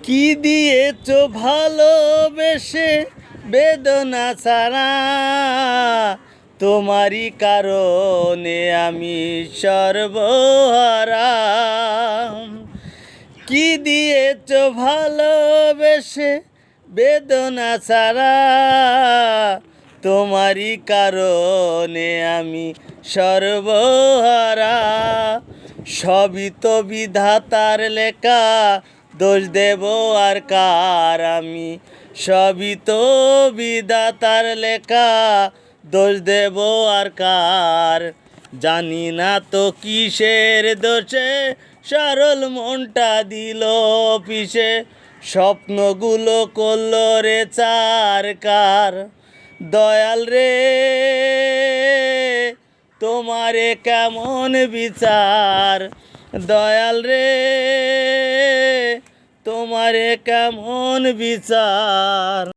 কি দিয়েছ ভালোবেসে বেদনা ছাড়া, তোমারই কারণে আমি সর্বহারা। কি দিয়েছ ভালোবেসে বেদনা ছাড়া, তোমারই কারণে আমি সর্বহারা। সবই তো বিধাতার লেখা, দোষ দেব আর কার আমি। সবই তো বিধাতার লেখা, দোষ দেব আর কার। জানি না তো কিসের দোষে সরল মনটা দিল পিছে, স্বপ্নগুলো করলো রে চারকার। দয়াল রে তোমারে কেমন বিচার, দয়াল রে তোমারে কেমন বিচার।